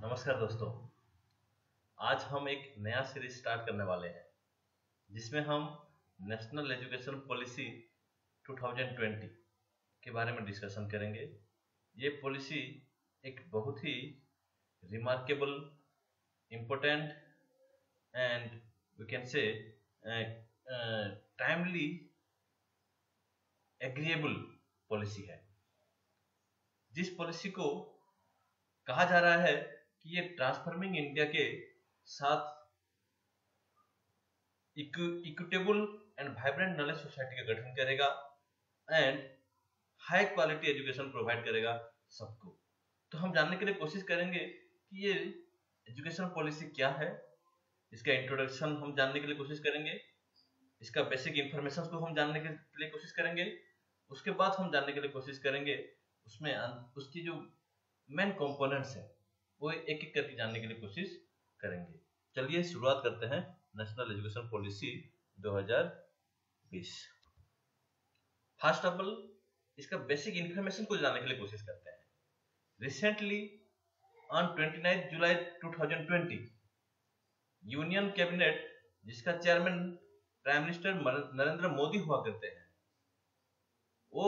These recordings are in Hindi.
नमस्कार दोस्तों। आज हम एक नया सीरीज स्टार्ट करने वाले हैं जिसमें हम नेशनल एजुकेशन पॉलिसी 2020 के बारे में डिस्कशन करेंगे। ये पॉलिसी एक बहुत ही remarkable, important and we can say timely agreeable policy है, जिस पॉलिसी को कहा जा रहा है कि ये ट्रांसफॉर्मिंग इंडिया के साथ equitable and vibrant knowledge society का गठन करेगा and high quality education provide करेगा सबको। तो हम जानने के लिए कोशिश करेंगे कि ये एजुकेशन पॉलिसी क्या है, इसका इंट्रोडक्शन हम जानने के लिए कोशिश करेंगे, इसका बेसिक इंफॉर्मेशन को हम जानने के लिए कोशिश करेंगे। उसके बाद हम जानने के लिए कोशिश करेंगे उसमें उसकी जो मेन कंपोनेंट्स है वो एक एक करके जानने के लिए कोशिश करेंगे। चलिए शुरुआत करते हैं national education policy 2020। First of all इसका बेसिक इंफॉर्मेशन को जानने के लिए कोशिश करते हैं। Recently on 29 July 2020 union cabinet, जिसका chairman prime minister Narendra Modi हुआ करते हैं, वो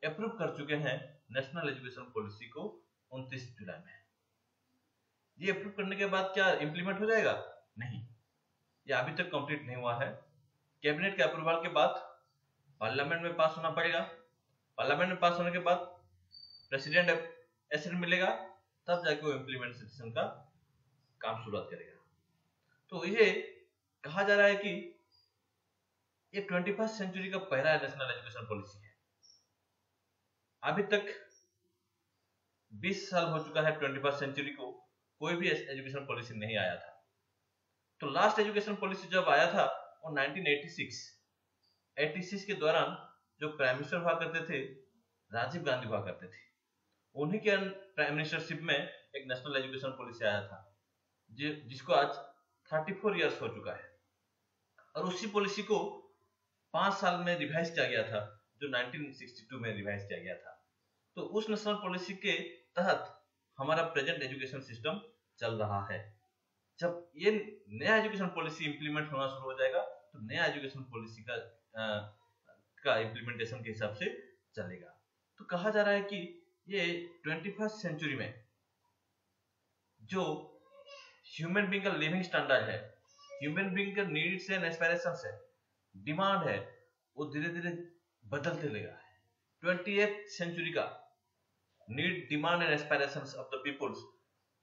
अप्रूव कर चुके हैं नेशनल एजुकेशन पॉलिसी को 29 जुलाई में। ये अप्रूव करने के बाद क्या इंप्लीमेंट हो जाएगा? नहीं, ये अभी तक कंप्लीट नहीं हुआ है। कैबिनेट के अप्रूवल के बाद पार्लियामेंट में पास होना पड़ेगा। पार्लियामेंट में पास होने के बाद प्रेसिडेंट एसेंट मिलेगा, तब जाके वो इम्प्लीमेंटेशन का काम शुरुआत करेगा। तो ये कहा जा रहा है कि ये 21st सेंचुरी का पहला नेशनल एजुकेशन पॉलिसी है। अभी तक 20 साल हो चुका है 21st सेंचुरी को, कोई भी एजुकेशन पॉलिसी नहीं आया था। तो लास्ट एजुकेशन पॉलिसी जब आया था वो 1986 के दौरान जो प्राइम मिनिस्टर हुआ करते थे राजीव गांधी हुआ करते थे, उन्हीं के प्राइम मिनिस्टरशिप में एक नेशनल एजुकेशन पॉलिसी आया था जिसको आज 34 इयर्स हो चुका है। और उसी पॉलिसी को 5 साल में रिवाइज किया गया था, जो 1962 में रिवाइज किया गया था। तो उस नेशनल पॉलिसी के तहत हमारा प्रेजेंट एजुकेशन सिस्टम चल रहा है। जब ये नया एजुकेशन पॉलिसी इंप्लीमेंट होना शुरू हो जाएगा तो नया एजुकेशन पॉलिसी का इंप्लीमेंटेशन के हिसाब से चलेगा। तो कहा जा रहा है कि ये 21st सेंचुरी में जो ह्यूमन बीइंग का लिविंग स्टैंडर्ड है, ह्यूमन बीइंग का नीड्स एंड एस्पिरेशंस है, डिमांड है, वो धीरे धीरे बदलते लगा है। 20th सेंचुरी का need, demand and aspirations of the peoples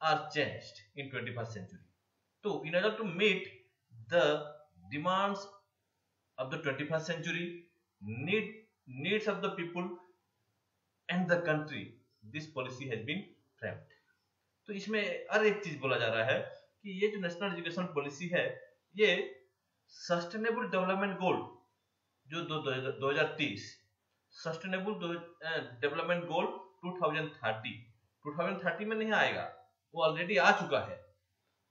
are changed in 21st century. So in order to meet the demands of the 21st century, needs of the people and the country, this policy has been framed. तो इसमें हर एक चीज बोला जा रहा है कि ये जो नेशनल एजुकेशन पॉलिसी है ये सस्टेनेबल डेवलपमेंट गोल जो 2030 सस्टेनेबल डेवलपमेंट गोल 2030 में नहीं आएगा, वो ऑलरेडी आ चुका है।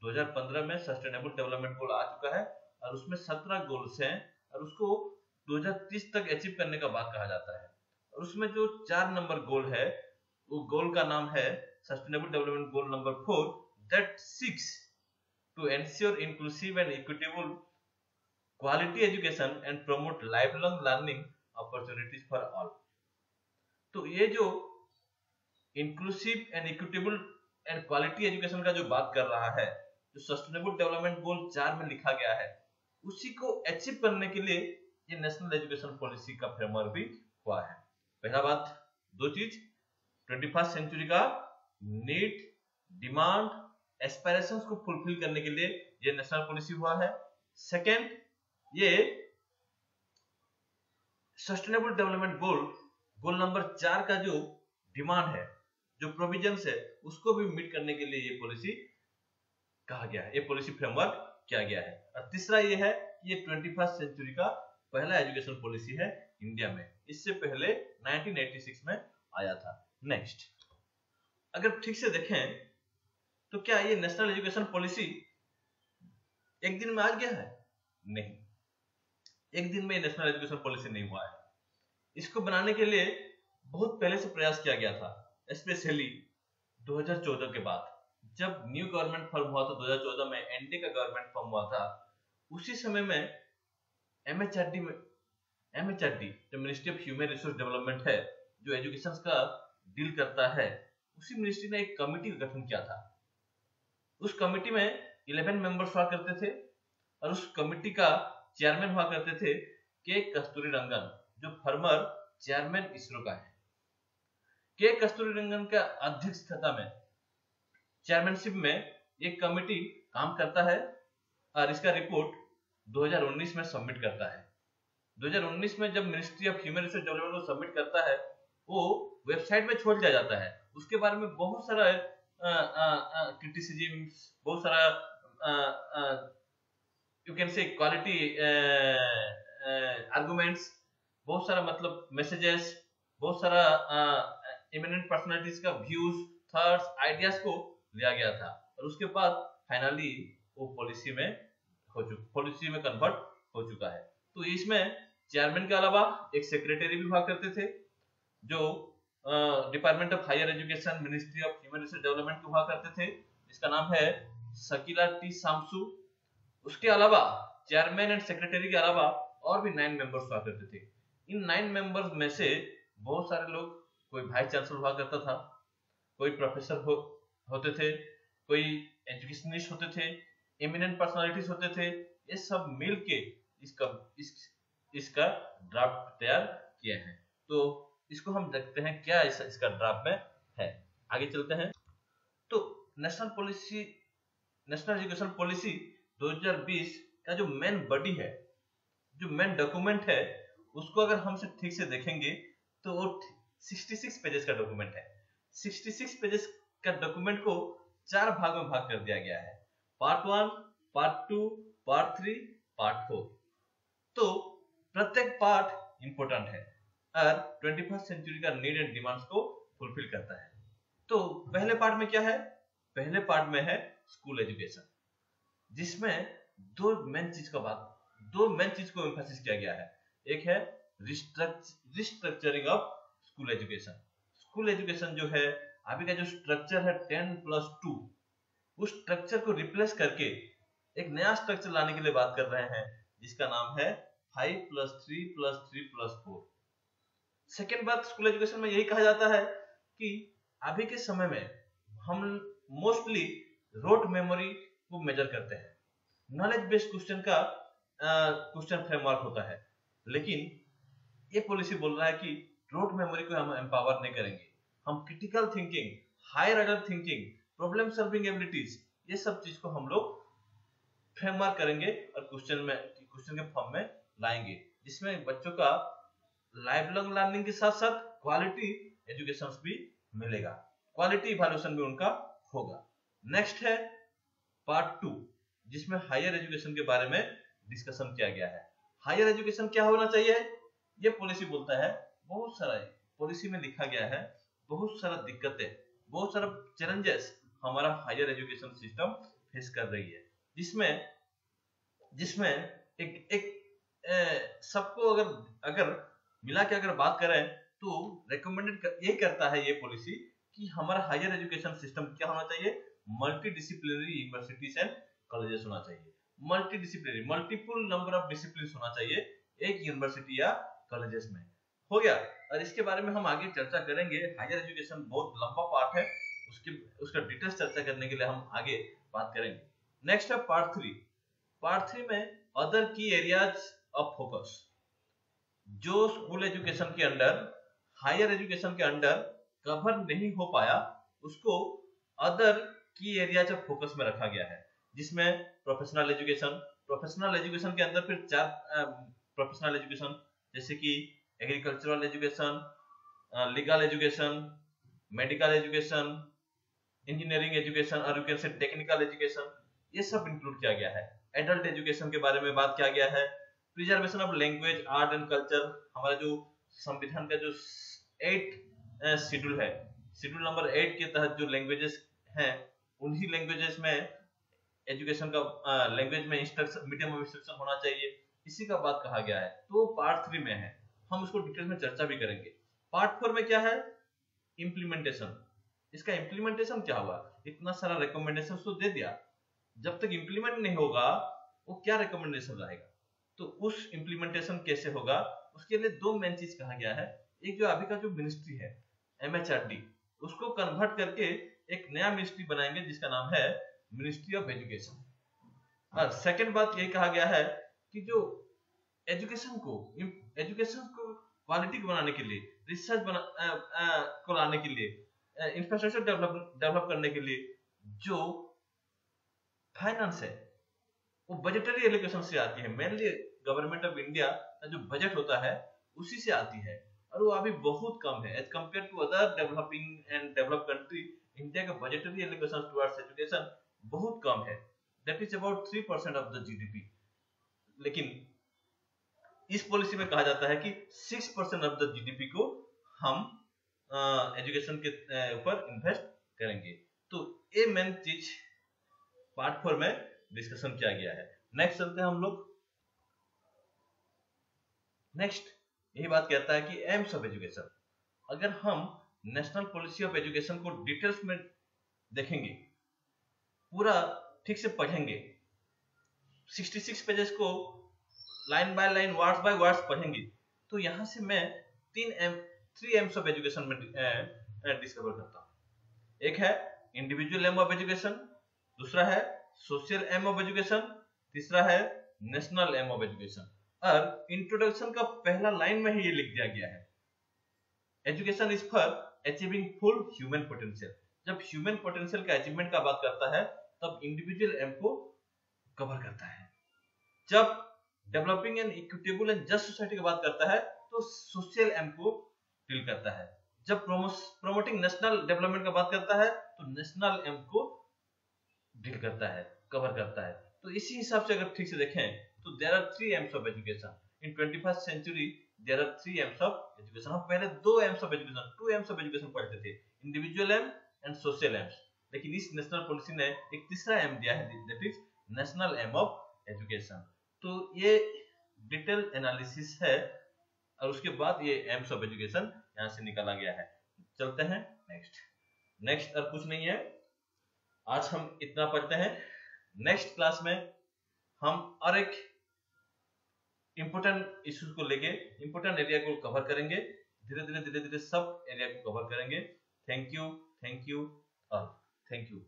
2015 में सस्टेनेबल डेवलपमेंट गोल आ चुका है और उसमें 17 गोल्स हैं और उसको 2030 तक अचीव करने का बात कहा जाता है। और उसमें जो 4 नंबर गोल है वो गोल का नाम है sustainable development goal number 4 that seeks to ensure inclusive and equitable quality education and promote life long learning opportunities for all. तो ये जो inclusive and equitable and quality education का जो बात कर रहा है, जो सस्टेनेबल डेवलपमेंट गोल 4 में लिखा गया है, उसी को अचीव करने के लिए ये नेशनल एजुकेशन पॉलिसी का फ्रेमवर्क भी हुआ है। पहला बात, दो चीज, 21st सेंचुरी का नीड, डिमांड, एस्पिरेशंस को फुलफिल करने के लिए ये नेशनल पॉलिसी हुआ है। सेकेंड, ये सस्टेनेबल डेवलपमेंट गोल नंबर 4 का जो डिमांड है, जो प्रोविजंस है, उसको भी मीट करने के लिए ये पॉलिसी कहा गया है, ये पॉलिसी फ्रेमवर्क किया गया है। और तीसरा ये है कि ये 21st सेंचुरी का पहला एजुकेशन पॉलिसी है इंडिया में, इससे पहले 1986 में आया था। नेक्स्ट, अगर ठीक से देखें तो क्या ये नेशनल एजुकेशन पॉलिसी एक दिन में आ गया है? नहीं, एक दिन में नेशनल एजुकेशन पॉलिसी नहीं हुआ है। इसको बनाने के लिए बहुत पहले से प्रयास किया गया था, स्पेशली 2014 के बाद जब न्यू गवर्नमेंट फॉर्म हुआ था 2014 में, एनडीए का गवर्नमेंट फॉर्म हुआ था, उसी समय में एमएचआरडी में एमएचआरडी जो ministry of human resource development है, जो एजुकेशन का डील करता है, उसी मिनिस्ट्री ने एक कमिटी का गठन किया था। उस कमिटी में 11 मेंबर्स हुआ करते थे और उस कमिटी का चेयरमैन हुआ करते थे के कस्तूरीरंगन, जो फॉर्मर चेयरमैन इसरो का है। के कस्तूरीरंगन का अध्यक्षता में, चेयरमैनशिप में एक कमिटी काम करता है और इसका रिपोर्ट 2019 में सबमिट करता है। 2019 में जब ministry of human resource development को सबमिट करता है, वो वेबसाइट में छोड़ दिया जाता है। उसके बारे में बहुत सारा क्रिटिसिज्म, बहुत सारा यू कैन से क्वालिटी आर्गुमेंट्स, बहुत सारा मतलब मैसेजेस, बहुत सारा इमिनेंट पर्सनालिटीज का व्यूज, थॉट्स, आइडियाज को लिया गया था और उसके बाद फाइनली वो पॉलिसी में कन्वर्ट हो चुका है। तो इसमें चेयरमैन के अलावा एक सेक्रेटरी भी हुआ करते थे, जो department of higher education, ministry of human resource development के हुआ करते थे, जिसका नाम है शकीला टी सामसू। उसके अलावा चेयरमैन एंड सेक्रेटरी के अलावा और भी 9 मेंबर्स हुआ करते थे। इन 9 मेंबर्स में से बहुत सारे लोग, कोई वाइस चांसलर हुआ करता था, कोई प्रोफेसर होते थे, कोई एजुकेशनिस्ट होते थे, एमिनेंट पर्सनालिटीज होते थे। ये सब मिलके इसका ड्राफ्ट तैयार किए हैं। तो इसको हम देखते हैं क्या इसका ड्राफ्ट में है। आगे चलते हैं। तो नेशनल एजुकेशन पॉलिसी 2020 का जो मेन बॉडी है, जो मेन डॉक्यूमेंट है, उसको अगर हम ठीक से देखेंगे तो वो 66 पेजेस का डॉक्यूमेंट है। 66 पेजेस का डॉक्यूमेंट को 4 भाग में भाग कर दिया गया है, पार्ट 1, पार्ट 2, पार्ट 3, पार्ट 4। तो प्रत्येक पार्ट इंपॉर्टेंट है और 21st सेंचुरी का नीड एंड डिमांड्स को फुलफिल करता है। तो पहले पार्ट में क्या है? पहले पार्ट में है स्कूल एजुकेशन, जिसमें दो मेन चीज को एम्फेसिस किया गया है। एक है restructuring of school education. School education जो है, अभी का जो स्ट्रक्चर है 10+2, उस स्ट्रक्चर को रिप्लेस करके एक नया स्ट्रक्चर लाने के लिए बात कर रहे हैं, जिसका नाम है 5+3+3+4। सेकेंड बात, स्कूल एजुकेशन में यही कहा जाता है कि अभी के समय में हम मोस्टली रोट मेमोरी को मेजर करते हैं। नॉलेज बेस्ड क्वेश्चन का क्वेश्चन फ्रेमवर्क होता है, लेकिन ये पॉलिसी बोल रहा है कि रोट मेमोरी को हम एम्पावर नहीं करेंगे। हम critical thinking, higher order thinking, problem solving abilities, ये सब चीज को हम लोग फ्रेमवर्क करेंगे और क्वेश्चन के फॉर्म में लाएंगे, जिसमें बच्चों का लाइफ लॉन्ग लर्निंग के साथ साथ क्वालिटी एजुकेशन भी मिलेगा, क्वालिटी इवैल्यूएशन भी उनका होगा। नेक्स्ट है पार्ट 2, जिसमें हायर एजुकेशन के बारे में डिस्कशन किया गया है। हायर एजुकेशन क्या होना चाहिए, ये पॉलिसी बोलता है। बहुत सारा पॉलिसी में लिखा गया है, बहुत सारा दिक्कतें, बहुत सारा चैलेंजेस हमारा हायर एजुकेशन सिस्टम फेस कर रही है, जिसमें एक सबको अगर मिला के अगर बात करें तो रेकमेंडेड ये करता है ये पॉलिसी कि हमारा हायर एजुकेशन सिस्टम क्या होना चाहिए, multi disciplinary universities and colleges होना चाहिए। Multi disciplinary, multiple number of discipline होना चाहिए एक यूनिवर्सिटी या कॉलेजेस में। हो गया, और इसके बारे में हम आगे चर्चा करेंगे। हायर एजुकेशन बहुत लंबा पार्ट है, उसका डिटेल्स चर्चा करने के लिए हम आगे बात करेंगे। नेक्स्ट है पार्ट 3। पार्ट 3 में अदर की एरियाज ऑफ फोकस, जो स्कूल एजुकेशन के अंडर, हायर एजुकेशन के अंडर कवर नहीं हो पाया, उसको अदर की एरियाज ऑफ फोकस में रखा गया है, जिसमें प्रोफेशनल एजुकेशन के अंदर फिर 4 प्रोफेशनल एजुकेशन, जैसे कि agricultural education, legal education, medical education, engineering education और you can say technical education, ये सब इंक्लूड किया गया है। एडल्ट एजुकेशन के बारे में बात किया गया है। Preservation of language, art and culture, हमारा जो संविधान का जो 8 शेड्यूल है, शेड्यूल नंबर 8 के तहत जो लैंग्वेजेस हैं, उन्हीं लैंग्वेजेस में एजुकेशन का लैंग्वेज में इंस्ट्रक्शन, मीडियम ऑफ इंस्ट्रक्शन होना चाहिए, इसी का बात कहा गया है। तो पार्ट 3 में है, हम उसको डिटेल में चर्चा भी करेंगे। पार्ट 4 में क्या है, इम्प्लीमेंटेशन। इसका इम्प्लीमेंटेशन क्या हुआ? इतना सारा रिकमेंडेशन तो दे दिया, जब तक इम्प्लीमेंट नहीं होगा वो क्या रिकमेंडेशन रहेगा? तो उस इम्प्लीमेंटेशन कैसे होगा, उसके लिए दो मेन चीज कहा गया है। एक जो अभी का जो मिनिस्ट्री है MHRD, उसको कन्वर्ट करके एक नया मिनिस्ट्री बनाएंगे जिसका नाम है मिनिस्ट्री ऑफ एजुकेशन। और सेकंड बात ये कहा गया है कि जो एजुकेशन को क्वालिटी बनाने के लिए, रिसर्च को लाने के लिए, इंफ्रास्ट्रक्चर डेवलप करने के लिए जो फाइनेंस है वो बजटरी एलोकेशन से आती है। मेनली गवर्नमेंट ऑफ इंडिया का जो बजट होता है उसी से आती है, और वो अभी बहुत कम है as compare to other developing and develop country. India का बजटरी एलोकेशन टुवर्ड्स एजुकेशन बहुत कम है, that is about 3% of the GDP। लेकिन इस पॉलिसी में कहा जाता है कि 6% ऑफ द GDP को हम एजुकेशन के ऊपर इन्वेस्ट करेंगे। तो ये मेन चीज पार्ट 4 में डिस्कशन किया गया है। नेक्स्ट चलते हैं हम लोग। नेक्स्ट यही बात कहता है कि एम्स ऑफ एजुकेशन। अगर हम नेशनल पॉलिसी ऑफ एजुकेशन को डिटेल्स में देखेंगे, पूरा ठीक से पढ़ेंगे, 66 पेजेस को line by line, words by words पढ़ेंगे, तो यहां से मैं 3 एम्स ऑफ एजुकेशन में डिस्कवर करता हूं। एक है इंडिविजुअल एम ऑफ एजुकेशन, दूसरा है सोशल एम ऑफ एजुकेशन, तीसरा है नेशनल एम ऑफ एजुकेशन। और इंट्रोडक्शन का पहला लाइन में ही ये लिख दिया गया है, education is for achieving full human potential. जब ह्यूमन पोटेंशियल का अचीवमेंट का बात करता है तब इंडिविजुअल एम को कवर करता है। जब developing and equitable and just society की बात करता है तो सोशल एम को डील करता है। जब प्रोमोटिंग नेशनल डेवलपमेंट का बात करता है तो नेशनल एम को डील करता है, कवर करता है। तो इसी हिसाब से अगर ठीक से देखें तो there are 3 aims of education in 21st century. There are 3 aims of education. हम पहले 2 aims of education, 2 aims of education पढ़ते थे, individual aim and social aims. लेकिन इस नेशनल पॉलिसी ने एक तीसरा एम दिया है, that is national aim of education. तो ये डिटेल एनालिसिस है और उसके बाद ये एम्स ऑफ एजुकेशन यहां से निकाला गया है। चलते हैं नेक्स्ट और कुछ नहीं है, आज हम इतना पढ़ते हैं। नेक्स्ट क्लास में हम और एक इंपोर्टेंट इश्यूज को लेके इंपोर्टेंट एरिया को कवर करेंगे। धीरे धीरे सब एरिया को कवर करेंगे। Thank you all, thank you.